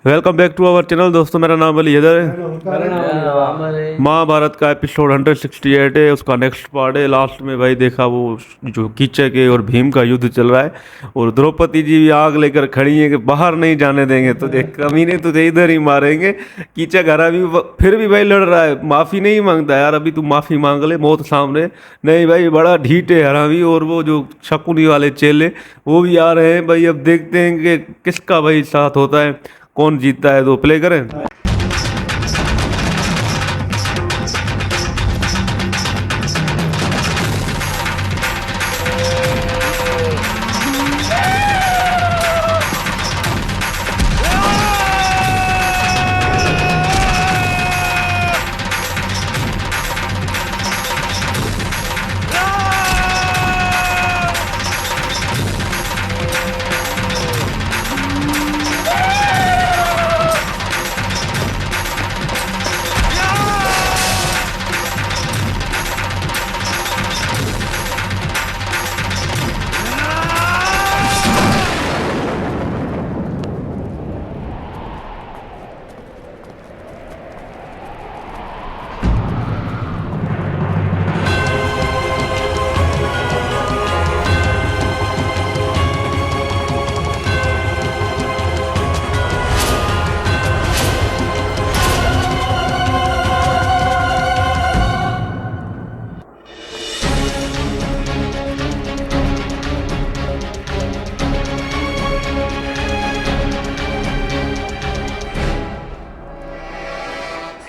Welcome back to our channel दोस्तों। मेरा नाम अली हैदर है। महाभारत का एपिसोड 168 है, उसका नेक्स्ट पार्ट है। लास्ट में भाई देखा वो जो कीचक है और भीम का युद्ध चल रहा है और द्रौपदी जी भी आग लेकर खड़ी है कि बाहर नहीं जाने देंगे तुझे, कमीने तुझे इधर ही मारेंगे। कीचक हरा भी फिर भी भाई लड़ रहा है, माफ़ी नहीं मांगता यार। अभी तू माफ़ी मांग ले, मौत सामने। नहीं भाई, बड़ा ढीठ है हरा भी। और वो जो शकुनी वाले चेले वो भी आ रहे हैं भाई। अब देखते हैं कि किसका भाई साथ होता है, कौन जीतता है। तो प्ले करें।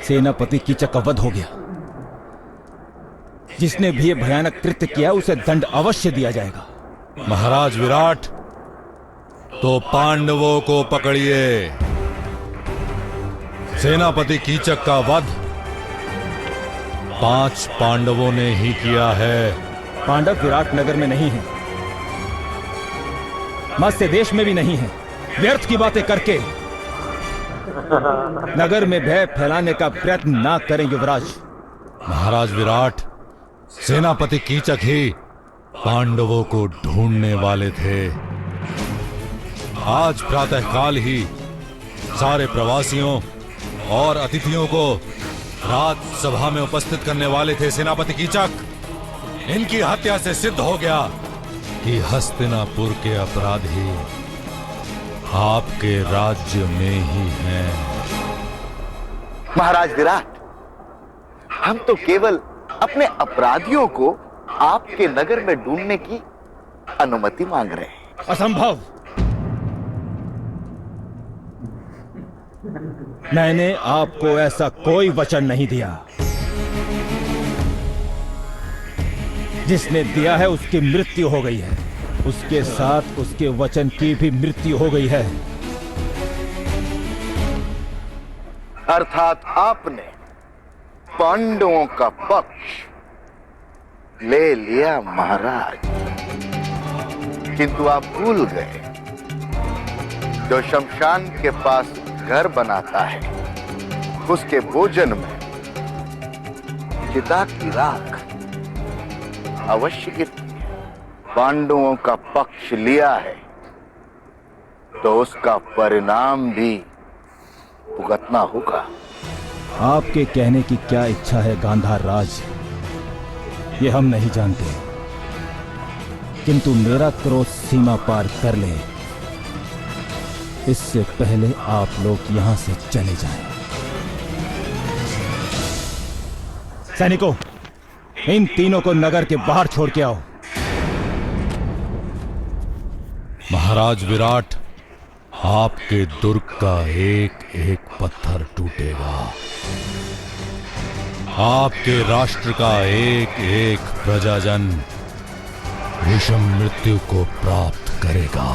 सेनापति कीचक का वध हो गया। जिसने भी ये भयानक कृत्य किया उसे दंड अवश्य दिया जाएगा। महाराज विराट, तो पांडवों को पकड़िए। सेनापति कीचक का वध 5 पांडवों ने ही किया है। पांडव विराट नगर में नहीं हैं, मत्स्य देश में भी नहीं हैं। व्यर्थ की बातें करके नगर में भय फैलाने का प्रयत्न ना करें युवराज। महाराज विराट, सेनापति कीचक ही पांडवों को ढूंढने वाले थे। आज प्रातःकाल ही सारे प्रवासियों और अतिथियों को राज सभा में उपस्थित करने वाले थे सेनापति कीचक। इनकी हत्या से सिद्ध हो गया कि हस्तिनापुर के अपराधी आपके राज्य में ही हैं। महाराज विराट, हम तो केवल अपने अपराधियों को आपके नगर में ढूंढने की अनुमति मांग रहे हैं। असंभव। मैंने आपको ऐसा कोई वचन नहीं दिया। जिसने दिया है उसकी मृत्यु हो गई है, उसके साथ उसके वचन की भी मृत्यु हो गई है। अर्थात आपने पांडवों का पक्ष ले लिया महाराज। किंतु आप भूल गए, जो शमशान के पास घर बनाता है उसके भोजन में चिता की राख अवश्य गिरती है। पांडवों का पक्ष लिया है तो उसका परिणाम भी भुगतना होगा। आपके कहने की क्या इच्छा है गांधार राज, ये हम नहीं जानते। किंतु मेरा क्रोध सीमा पार कर ले, इससे पहले आप लोग यहां से चले जाएं। सैनिकों, इन तीनों को नगर के बाहर छोड़ के आओ। महाराज विराट, आपके दुर्ग का एक एक पत्थर टूटेगा। आपके राष्ट्र का एक एक प्रजाजन विषम मृत्यु को प्राप्त करेगा।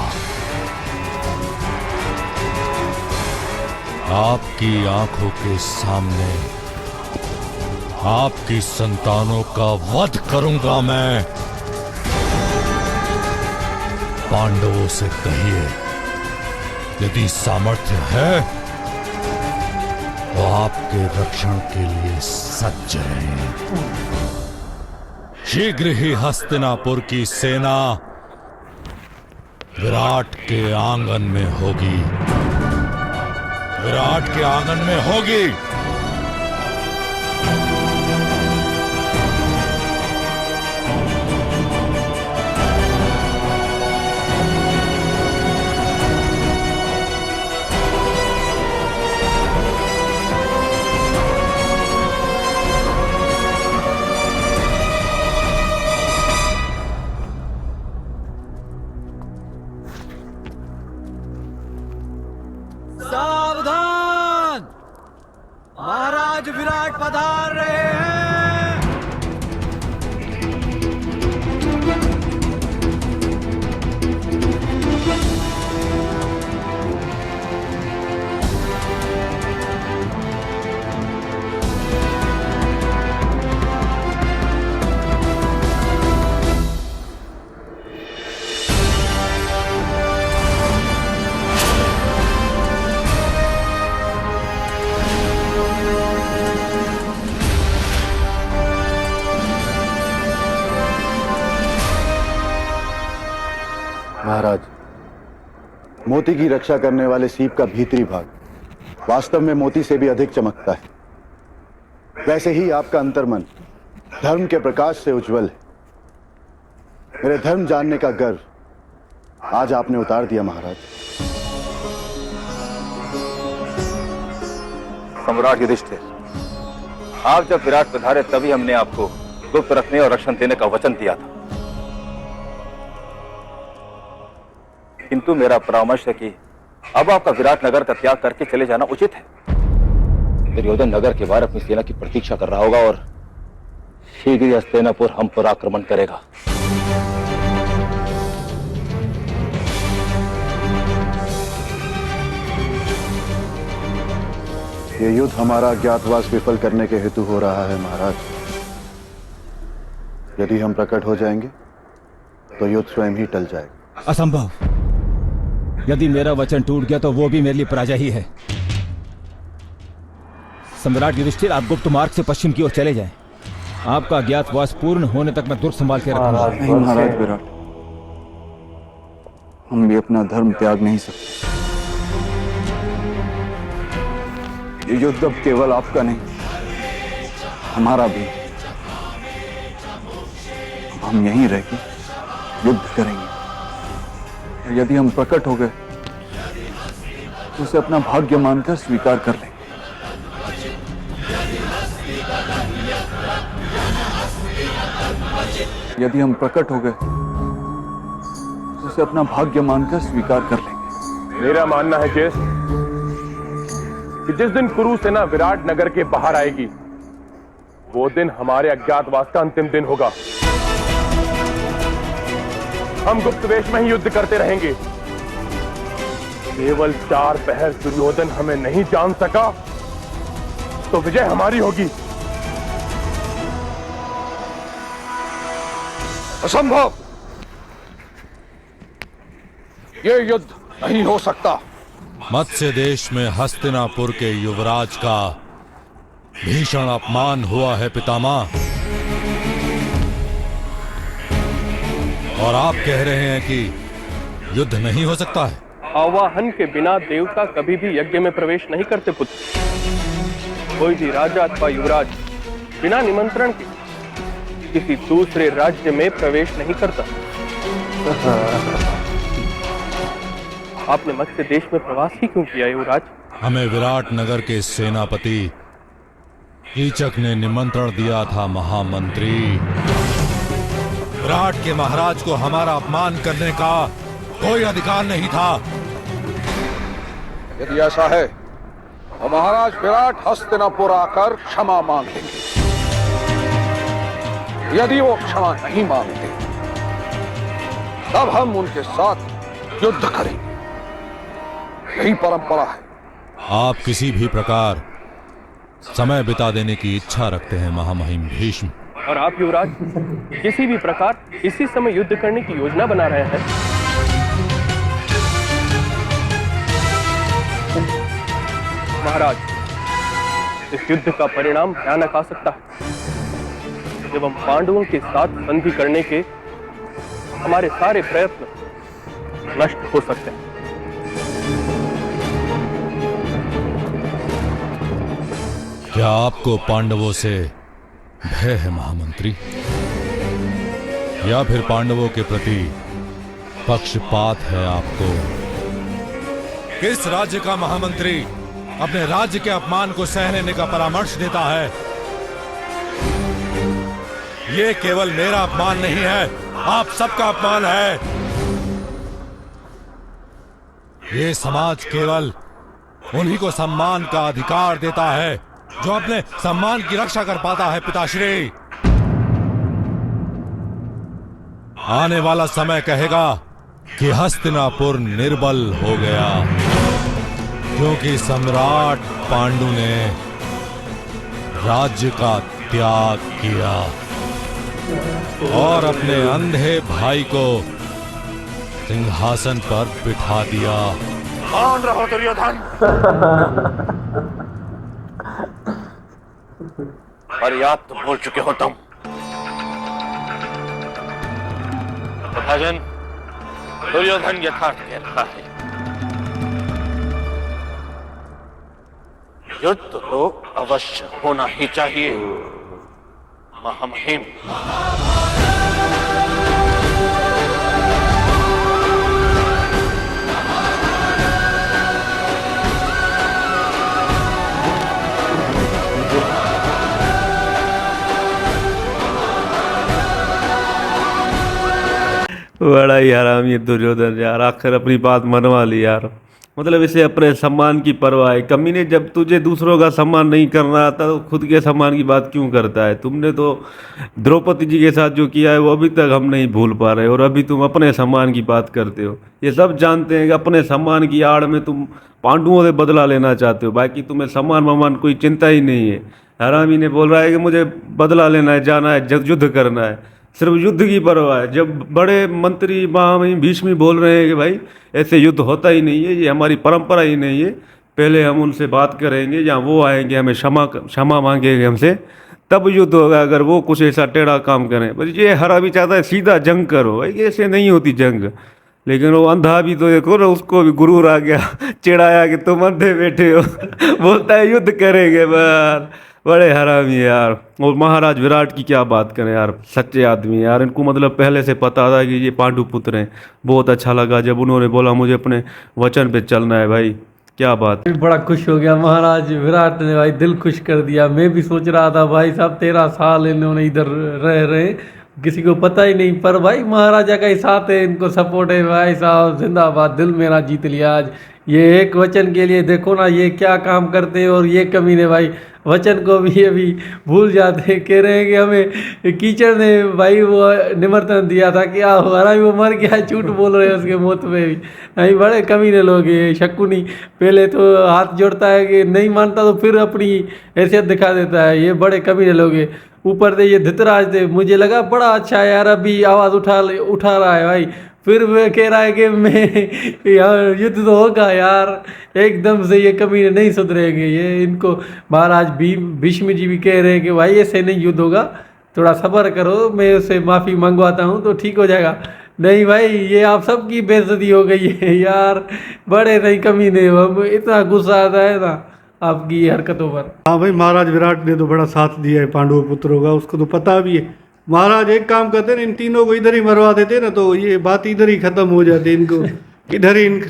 आपकी आंखों के सामने आपकी संतानों का वध करूंगा मैं। पांडवों से कहिए, यदि सामर्थ्य है तो आपके रक्षण के लिए सज्ज रहें। शीघ्र ही हस्तिनापुर की सेना विराट के आंगन में होगी। विराट के आंगन में होगी। सावधान, महाराज विराट पधार रहे हैं। महाराज, मोती की रक्षा करने वाले सीप का भीतरी भाग वास्तव में मोती से भी अधिक चमकता है। वैसे ही आपका अंतर्मन धर्म के प्रकाश से उज्जवल है। मेरे धर्म जानने का गर्व आज आपने उतार दिया महाराज। सम्राट युधिष्ठिर, आप जब विराट पधारे तभी हमने आपको गुप्त रखने और रक्षण देने का वचन दिया था, किंतु मेरा परामर्श है कि अब आपका विराट नगर का त्याग करके चले जाना उचित है। दुर्योधन नगर के बाहर अपनी सेना की प्रतीक्षा कर रहा होगा और शीघ्र ही हस्तिनापुर हम पर आक्रमण करेगा। ये युद्ध हमारा अज्ञातवास विफल करने के हेतु हो रहा है महाराज। यदि हम प्रकट हो जाएंगे तो युद्ध स्वयं ही टल जाएगा। असंभव। यदि मेरा वचन टूट गया तो वो भी मेरे लिए पराजय ही है। सम्राट युधिष्ठिर, आप गुप्त मार्ग से पश्चिम की ओर चले जाएं। आपका अज्ञातवास पूर्ण होने तक मैं दुर्ग संभाल के रखूंगा। नहीं महाराज विराट, हम भी अपना धर्म त्याग नहीं सकते। ये युद्ध अब केवल आपका नहीं, हमारा भी। हम यहीं रह के युद्ध करेंगे। यदि हम प्रकट हो गए तो उसे अपना भाग्य मानकर स्वीकार कर लेंगे। यदि हम प्रकट हो गए तो उसे अपना भाग्य मानकर स्वीकार कर लेंगे। मेरा मानना है कि जिस दिन कुरु सेना विराट नगर के बाहर आएगी वो दिन हमारे अज्ञातवास का अंतिम दिन होगा। हम गुप्त वेश में ही युद्ध करते रहेंगे। केवल 4 पहर दुर्योधन हमें नहीं जान सका तो विजय हमारी होगी। असंभव, ये युद्ध नहीं हो सकता। मत्स्य देश में हस्तिनापुर के युवराज का भीषण अपमान हुआ है पितामह, और आप कह रहे हैं कि युद्ध नहीं हो सकता है। आवाहन के बिना देवता कभी भी यज्ञ में प्रवेश नहीं करते पुत्र। कोई भी राजा अथवा युवराज बिना निमंत्रण के किसी दूसरे राज्य में प्रवेश नहीं करता। आपने मत्स्य देश में प्रवास ही क्यों किया युवराज? हमें विराट नगर के सेनापति कीचक ने निमंत्रण दिया था महामंत्री। विराट के महाराज को हमारा अपमान करने का कोई अधिकार नहीं था। यदि ऐसा है तो महाराज विराट हस्तिनापुर आकर क्षमा मांग लेंगे। यदि वो क्षमा नहीं मांगते तब हम उनके साथ युद्ध करेंगे। यही परंपरा है। आप किसी भी प्रकार समय बिता देने की इच्छा रखते हैं महामहिम भीष्म, और आप युवराज किसी भी प्रकार इसी समय युद्ध करने की योजना बना रहे हैं। महाराज, इस युद्ध का परिणाम भयानक आ सकता है। एवं पांडवों के साथ संधि करने के हमारे सारे प्रयत्न नष्ट हो सकते हैं। क्या आपको पांडवों से भय है महामंत्री, या फिर पांडवों के प्रति पक्षपात है आपको? किस राज्य का महामंत्री अपने राज्य के अपमान को सह लेने का परामर्श देता है? यह केवल मेरा अपमान नहीं है, आप सबका अपमान है। ये समाज केवल उन्हीं को सम्मान का अधिकार देता है जो अपने सम्मान की रक्षा कर पाता है। पिताश्री, आने वाला समय कहेगा कि हस्तिनापुर निर्बल हो गया क्योंकि सम्राट पांडु ने राज्य का त्याग किया और अपने अंधे भाई को सिंहासन पर बिठा दिया। कौन रहो दुर्योधन? पर्याप्त तो बोल चुके हो तुम। भजन दुर्योधन यथार्थ कह रहा है। युद्ध तो अवश्य होना ही चाहिए महामहिम। बड़ा ही हराम ये दुर्योधन यार, आखिर अपनी बात मनवा ली यार। मतलब इसे अपने सम्मान की परवाह है। कमीने, जब तुझे दूसरों का सम्मान नहीं करना आता तो खुद के सम्मान की बात क्यों करता है? तुमने तो द्रौपदी जी के साथ जो किया है वो अभी तक हम नहीं भूल पा रहे, और अभी तुम अपने सम्मान की बात करते हो। ये सब जानते हैं कि अपने सम्मान की आड़ में तुम पांडवों से बदला लेना चाहते हो, बाकी तुम्हें सम्मान वमान कोई चिंता ही नहीं है। हरामी ने बोल रहा है कि मुझे बदला लेना है, जाना है, युद्ध करना है, सिर्फ युद्ध की परवाह है। जब बड़े मंत्री महामहिम भीष्म बोल रहे हैं कि भाई ऐसे युद्ध होता ही नहीं है, ये हमारी परंपरा ही नहीं है, पहले हम उनसे बात करेंगे या वो आएंगे हमें क्षमा मांगेंगे हमसे, तब युद्ध होगा, अगर वो कुछ ऐसा टेढ़ा काम करें। बस ये हरामी चाहता है सीधा जंग करो, भाई ऐसे नहीं होती जंग। लेकिन वो अंधा भी तो देखो ना, उसको भी गुरूर आ गया, चिढ़ाया कि तुम अंधे बैठे हो बोलता है युद्ध करेंगे। बड़े हरामी यार। और महाराज विराट की क्या बात करें यार, सच्चे आदमी यार। इनको मतलब पहले से पता था कि ये पांडु पुत्र हैं। बहुत अच्छा लगा जब उन्होंने बोला मुझे अपने वचन पे चलना है। भाई क्या बात। बड़ा खुश हो गया महाराज विराट ने, भाई दिल खुश कर दिया। मैं भी सोच रहा था भाई साहब 13 साल इन्होंने इधर रह रहे, किसी को पता ही नहीं, पर भाई महाराजा का ही साथ है, इनको सपोर्ट है। भाई साहब जिंदाबाद, दिल मेरा जीत लिया आज। ये एक वचन के लिए देखो ना ये क्या काम करते हैं, और ये कमीने भाई वचन को भी अभी भूल जाते हैं। कह रहे हैं कि हमें कीचड़ ने भाई वो निमंत्रण दिया था कि आओ, हरामी वो मर गया, झूठ बोल रहे हैं उसके मौत में भी। नहीं, बड़े कमीने लोग ये शकुनी, पहले तो हाथ जोड़ता है कि नहीं मानता तो फिर अपनी हैसियत दिखा देता है। ये बड़े कमीने लोग हैं। ऊपर से ये धृतराज थे, मुझे लगा बड़ा अच्छा है यार, अभी आवाज़ उठा रहा है भाई, फिर वह कह रहा है कि मैं यार युद्ध तो होगा यार। एकदम से ये कमीने नहीं सुधरेंगे ये। इनको महाराज भीष्म जी भी कह रहे हैं कि भाई ऐसे नहीं युद्ध होगा, थोड़ा सब्र करो, मैं उससे माफ़ी मंगवाता हूँ तो ठीक हो जाएगा। नहीं भाई, ये आप सबकी बेइज्जती हो गई है यार, बड़े नहीं कमीने हो। हम इतना गुस्सा आता है ना आपकी हरकतों पर। हाँ भाई, महाराज विराट ने तो बड़ा साथ दिया है पांडव पुत्रों का, उसको तो पता भी है। महाराज एक काम करते ना, इन तीनों को इधर ही मरवा देते ना, तो ये बात इधर ही खत्म हो जाती, इनको इधर ही इन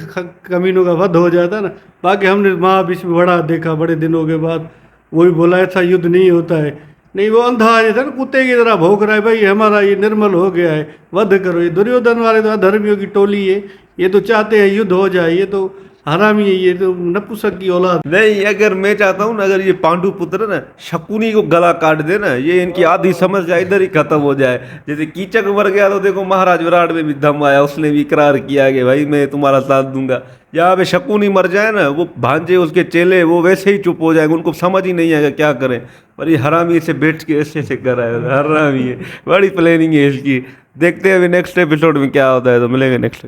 कमीनों का वध हो जाता ना। बाकी हमने महाभीष्म बड़ा देखा बड़े दिनों के बाद, वो भी बोला ऐसा युद्ध नहीं होता है। नहीं, वो अंधा आ जाता ना, कुत्ते की तरह भौंक रहा है, भाई हमारा ये निर्मल हो गया है, वध करो। ये दुर्योधन वाले तो अधर्मियों की टोली है, ये तो चाहते हैं युद्ध हो जाए, ये तो हरामी है, ये तो नपुंसक की औलाद। नहीं, अगर मैं चाहता हूँ ना, अगर ये पांडु पुत्र ना शकुनी को गला काट दे ना, ये इनकी आधी समस्या इधर ही खत्म हो जाए। जैसे कीचक मर गया तो देखो महाराज विराट में भी दम आया, उसने भी इकरार किया कि भाई मैं तुम्हारा साथ दूंगा। यहाँ पे शकुनी मर जाए ना, वो भांजे उसके चेले वो वैसे ही चुप हो जाएंगे, उनको समझ ही नहीं आएगा क्या करें। पर ये हरामी से बैठ के ऐसे से कर रहा है, हरामी है, बड़ी प्लानिंग है इसकी। देखते हैं अभी नेक्स्ट एपिसोड में क्या होता है, तो मिलेंगे नेक्स्ट।